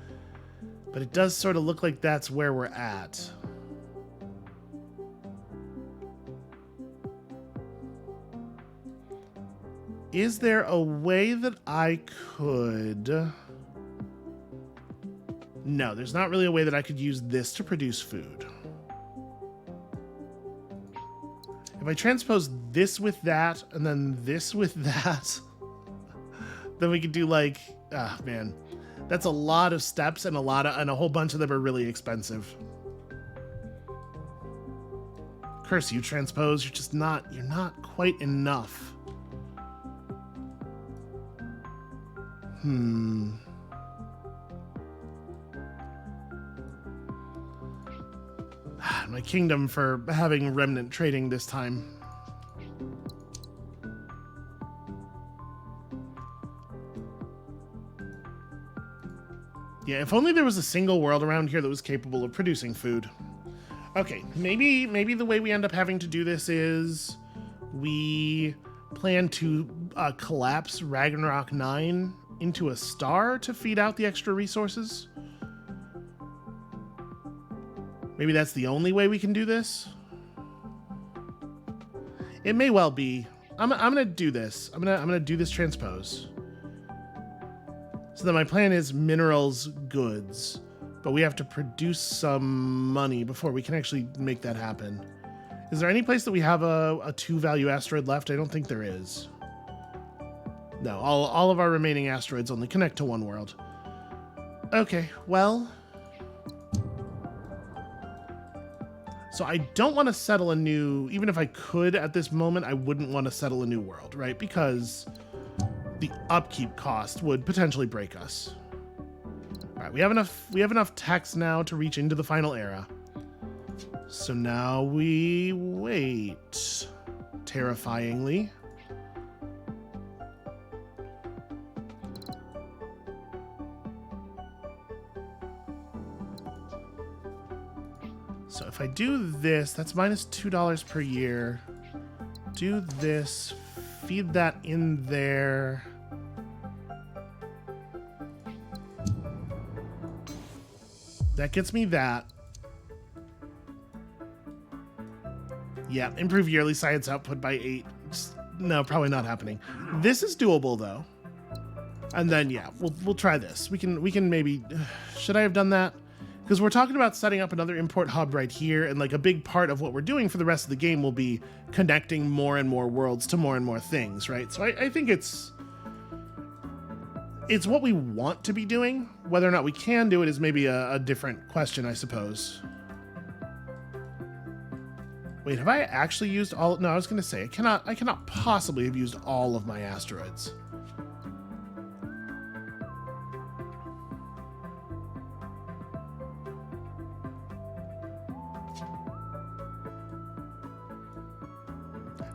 But it does sort of look like that's where we're at. Is there a way that I could... No, there's not really a way that I could use this to produce food. If I transpose this with that, and then this with that, then we could do like... Ah, man. That's a lot of steps, and a whole bunch of them are really expensive. Curse you, transpose. You're not quite enough. My kingdom for having remnant trading this time. Yeah, if only there was a single world around here that was capable of producing food. Okay, maybe the way we end up having to do this is we plan to collapse Ragnarok 9 into a star to feed out the extra resources. Maybe that's the only way we can do this. It may well be. I'm gonna do this. I'm gonna do this transpose. So then my plan is minerals, goods, but we have to produce some money before we can actually make that happen. Is there any place that we have a 2-value asteroid left? I don't think there is. No, all of our remaining asteroids only connect to one world. Okay, well. So I don't want to settle a new, even if I could at this moment, I wouldn't want to settle a new world, right? Because the upkeep cost would potentially break us. All right, we have enough text now to reach into the final era. So now we wait, terrifyingly. So if I do this, that's minus $2 per year. Do this, feed that in there. That gets me that. Yeah, improve yearly science output by 8. No, probably not happening. This is doable though. And then yeah, we'll try this. We can maybe. Should I have done that? Because we're talking about setting up another import hub right here, and like a big part of what we're doing for the rest of the game will be connecting more and more worlds to more and more things, right? So I think it's what we want to be doing. Whether or not we can do it is maybe a different question, I suppose. Wait, have I actually used all? No, I was going to say, I cannot possibly have used all of my asteroids.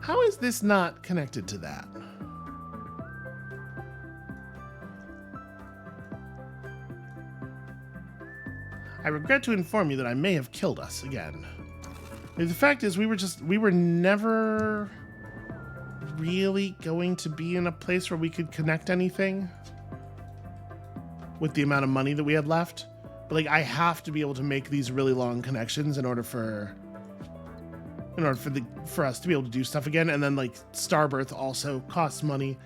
How is this not connected to that? I regret to inform you that I may have killed us again. The fact is, we were never really going to be in a place where we could connect anything with the amount of money that we had left. But like, I have to be able to make these really long connections in order for us to be able to do stuff again. And then like Starbirth also costs money.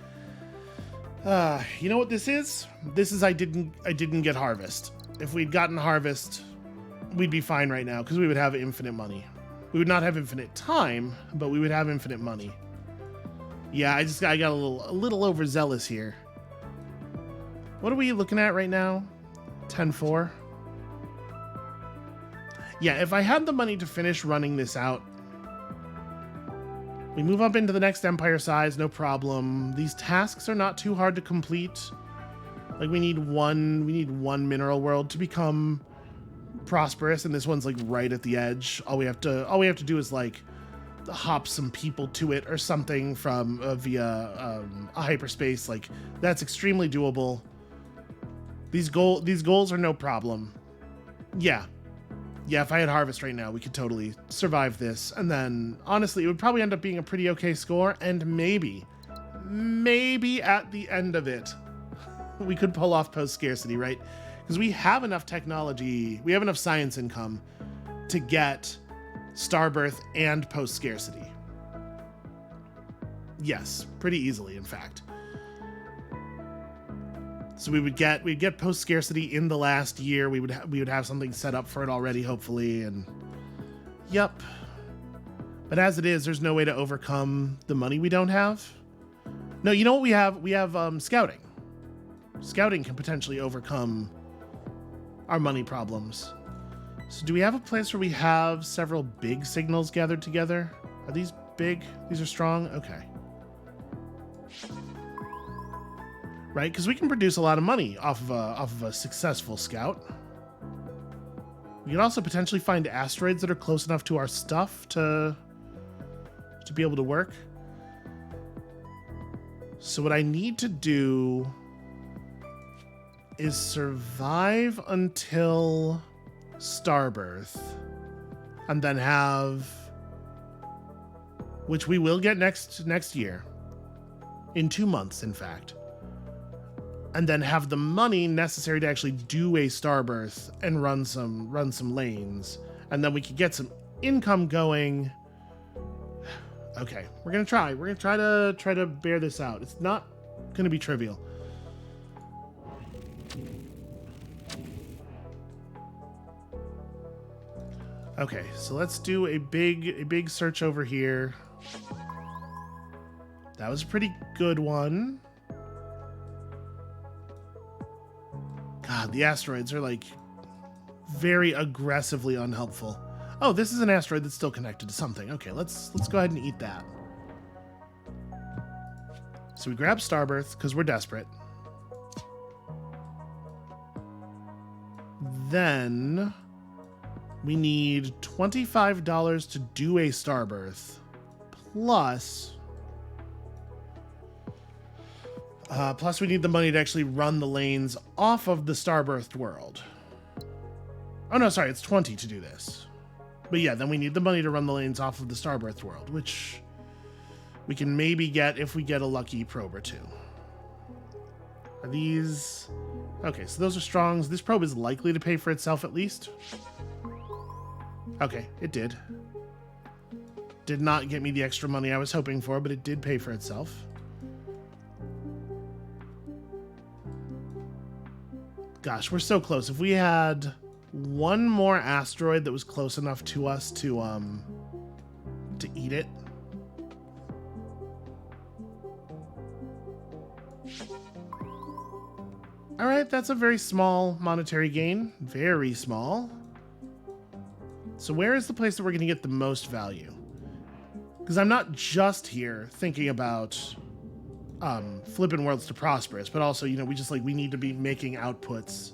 You know what this is? This is I didn't get Harvest. If we'd gotten Harvest, we'd be fine right now because we would have infinite money. We would not have infinite time, but we would have infinite money. Yeah, I got a little overzealous here. What are we looking at right now? 10-4. Yeah, if I had the money to finish running this out, we move up into the next empire size, no problem. These tasks are not too hard to complete. Like we need one mineral world to become prosperous, and this one's like right at the edge. All we have to do is like hop some people to it or something from via a hyperspace. Like that's extremely doable. These goals are no problem. Yeah, if I had Harvest right now, we could totally survive this. And then honestly, it would probably end up being a pretty okay score, and maybe at the end of it we could pull off post-scarcity, right? Because we have enough technology, we have enough science income to get Starbirth and post-scarcity. Yes, pretty easily, in fact. So we'd get post-scarcity in the last year. We would have something set up for it already, hopefully, and yep. But as it is, there's no way to overcome the money we don't have. No, you know what we have? We have scouting. Scouting can potentially overcome our money problems. So do we have a place where we have several big signals gathered together? Are these big? These are strong? Okay. Right, because we can produce a lot of money off of a successful scout. We can also potentially find asteroids that are close enough to our stuff to be able to work. So what I need to do is survive until Starbirth, and then have, which we will get next year, in 2 months, in fact, and then have the money necessary to actually do a Starbirth and run some lanes, and then we could get some income going. Okay, we're gonna try to bear this out. It's not gonna be trivial. Okay, so let's do a big search over here. That was a pretty good one. God, the asteroids are like very aggressively unhelpful. Oh, this is an asteroid that's still connected to something. Okay, let's go ahead and eat that. So we grab Starbirth because we're desperate. Then we need $25 to do a Starbirth, plus we need the money to actually run the lanes off of the Starbirthed world. Oh no, sorry, it's 20 to do this. But yeah, then we need the money to run the lanes off of the Starbirthed world, which we can maybe get if we get a lucky probe or two. Are these... Okay, so those are strongs. This probe is likely to pay for itself at least. Okay, it did. Did not get me the extra money I was hoping for, but it did pay for itself. Gosh, we're so close. If we had one more asteroid that was close enough to us to eat it. All right, that's a very small monetary gain. Very small. So where is the place that we're going to get the most value? Because I'm not just here thinking about flipping worlds to prosperous, but also, you know, we need to be making outputs.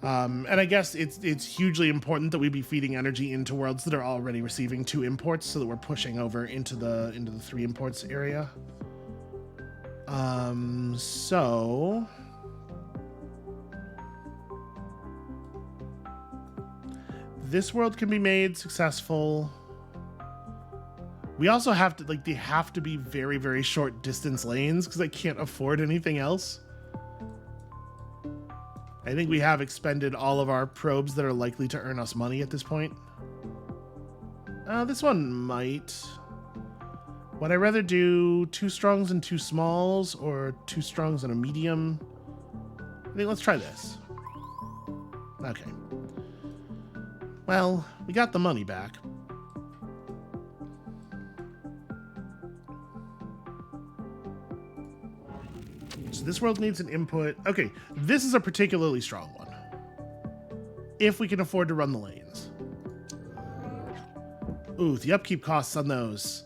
And I guess it's hugely important that we be feeding energy into worlds that are already receiving 2 imports, so that we're pushing over into the 3 imports area. So this world can be made successful. We also have to, like, they have to be very, very short distance lanes because I can't afford anything else. I think we have expended all of our probes that are likely to earn us money at this point. This one might. Would I rather do 2 strongs and 2 smalls, or 2 strongs and a medium? I think let's try this. Okay. Well, we got the money back. So this world needs an input. Okay, this is a particularly strong one. If we can afford to run the lanes. Ooh, the upkeep costs on those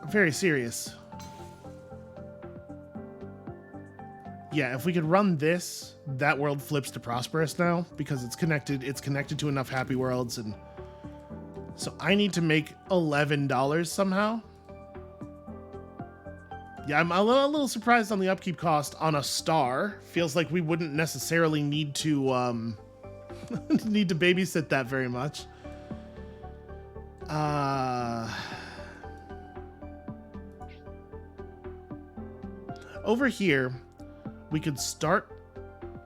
are very serious. Yeah, if we could run this, that world flips to prosperous now because it's connected to enough happy worlds, and so I need to make $11 somehow. Yeah, I'm a little surprised on the upkeep cost on a star. Feels like we wouldn't necessarily need to need to babysit that very much. Over here, we could start.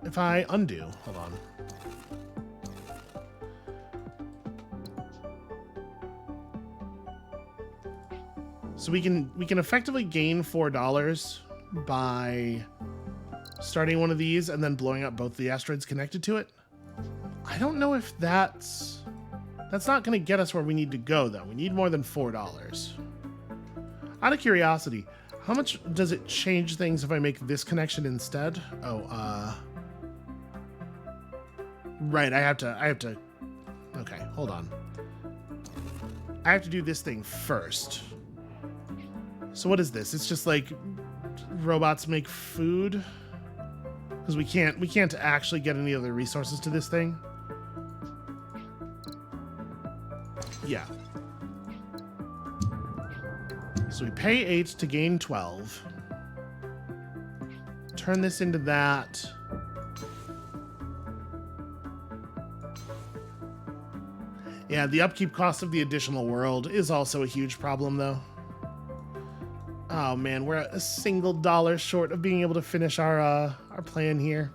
If I undo, hold on. So we can effectively gain $4 by starting one of these and then blowing up both the asteroids connected to it. I don't know if that's not going to get us where we need to go, though. We need more than $4. Out of curiosity, how much does it change things if I make this connection instead? Oh, right, I have to, okay, hold on. I have to do this thing first. So what is this? It's just like robots make food? Because we can't actually get any other resources to this thing. Yeah. So we pay 8 to gain 12. Turn this into that. Yeah, the upkeep cost of the additional world is also a huge problem, though. Oh man, we're a single dollar short of being able to finish our plan here.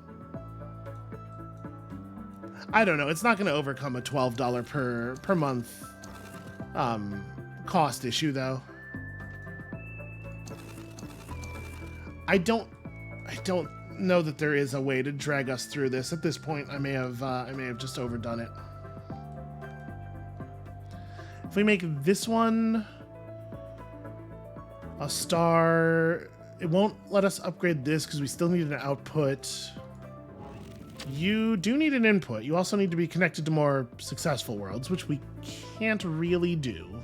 I don't know. It's not going to overcome a $12 per month cost issue, though. I don't know that there is a way to drag us through this at this point. I may have just overdone it. If we make this one a star, it won't let us upgrade this because we still need an output. You do need an input. You also need to be connected to more successful worlds, which we can't really do.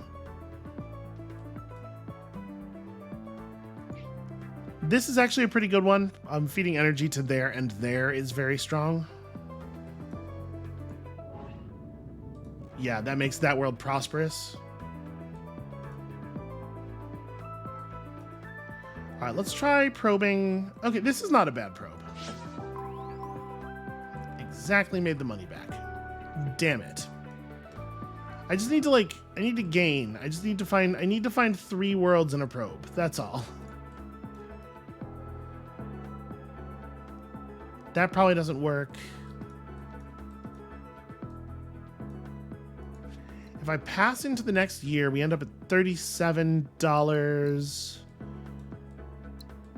This is actually a pretty good one. Feeding energy to there and there is very strong. Yeah, that makes that world prosperous. All right, let's try probing. Okay, this is not a bad probe. Exactly made the money back. Damn it. I just need to I need to gain. I need to find 3 worlds in a probe. That's all. That probably doesn't work. If I pass into the next year, we end up at $37,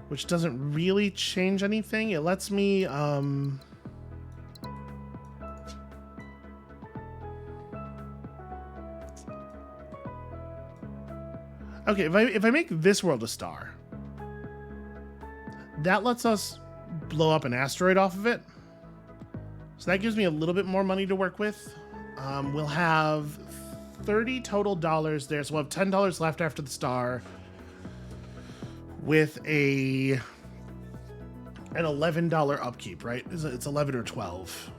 which doesn't really change anything. It lets me, okay, if I make this world a star, that lets us blow up an asteroid off of it. So that gives me a little bit more money to work with. We'll have 30 total dollars there, so we'll have $10 left after the star with an $11 upkeep, right? It's 11 or 12.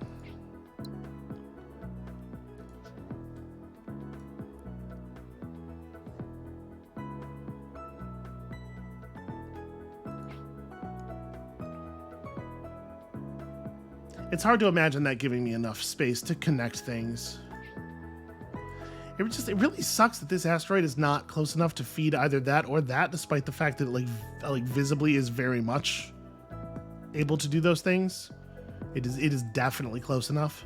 It's hard to imagine that giving me enough space to connect things. It really sucks that this asteroid is not close enough to feed either that or that, despite the fact that it like visibly is very much able to do those things. It is definitely close enough.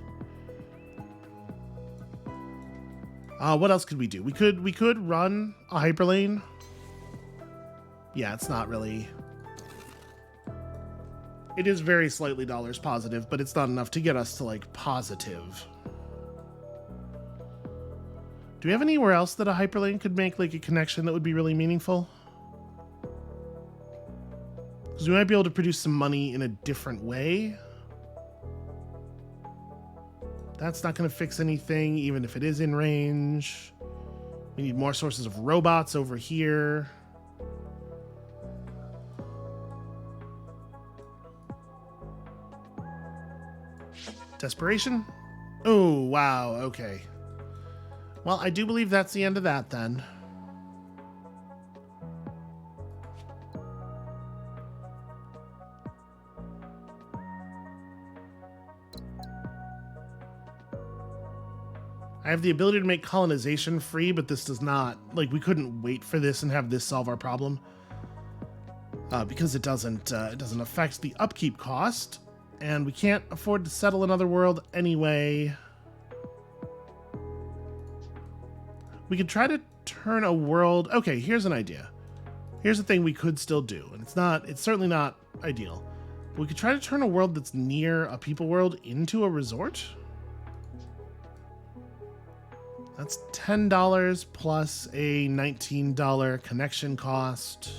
What else could we do? We could run a hyperlane. Yeah, it's not really. It is very slightly dollars positive, but it's not enough to get us to like positive. Do we have anywhere else that a hyperlane could make like a connection that would be really meaningful? Because we might be able to produce some money in a different way. That's not going to fix anything, even if it is in range. We need more sources of robots over here. Desperation? Oh, wow, okay. Well, I do believe that's the end of that, then. I have the ability to make colonization free, but this does not. Like, we couldn't wait for this and have this solve our problem. Because it doesn't affect the upkeep cost. And we can't afford to settle another world anyway. We could try to turn a world. Okay, here's an idea. Here's the thing we could still do, and it's certainly not ideal. But we could try to turn a world that's near a people world into a resort. That's $10 plus a $19 connection cost.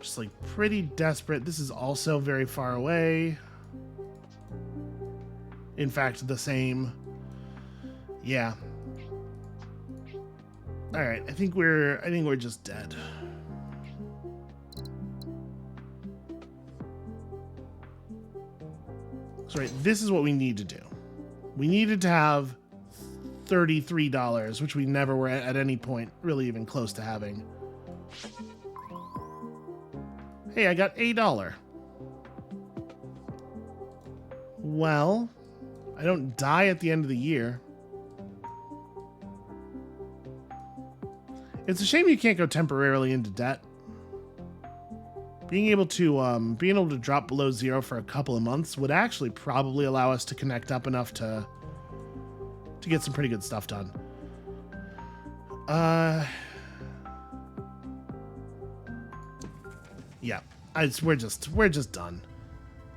Just like pretty desperate. This is also very far away. In fact, the same. Yeah. All right. I think we're just dead. So right, this is what we need to do. We needed to have $33, which we never were at any point really even close to having. Hey, I got $1. Well, I don't die at the end of the year. It's a shame you can't go temporarily into debt. Being able to drop below 0 for a couple of months would actually probably allow us to connect up enough to get some pretty good stuff done. Yeah, we're just done.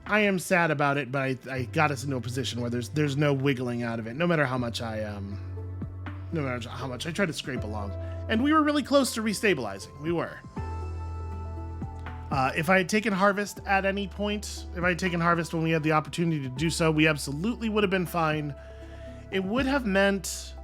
I am sad about it, but I got us into a position where there's no wiggling out of it. No matter how much I try to scrape along, and we were really close to restabilizing. We were. If I had taken harvest at any point, if I had taken harvest when we had the opportunity to do so, we absolutely would have been fine. It would have meant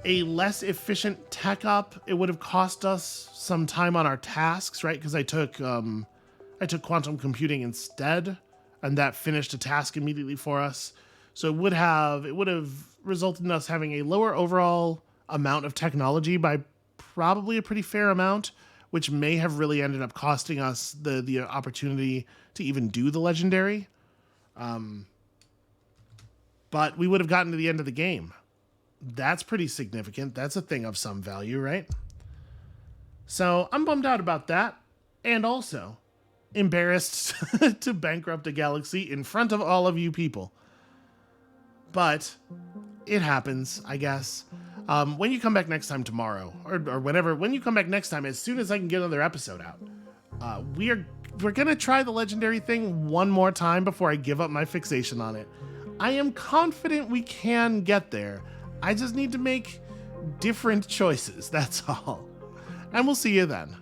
a less efficient tech up. It would have cost us some time on our tasks, right? Because I took quantum computing instead, and that finished a task immediately for us. So it would have resulted in us having a lower overall amount of technology by probably a pretty fair amount, which may have really ended up costing us the opportunity to even do the legendary. But we would have gotten to the end of the game. That's pretty significant. That's a thing of some value, right? So I'm bummed out about that. And also embarrassed to bankrupt a galaxy in front of all of you people. But it happens, I guess. When you come back next time tomorrow, or whenever, when you come back next time, as soon as I can get another episode out, we're gonna try the legendary thing one more time before I give up my fixation on it. I am confident we can get there. I just need to make different choices, that's all. And we'll see you then.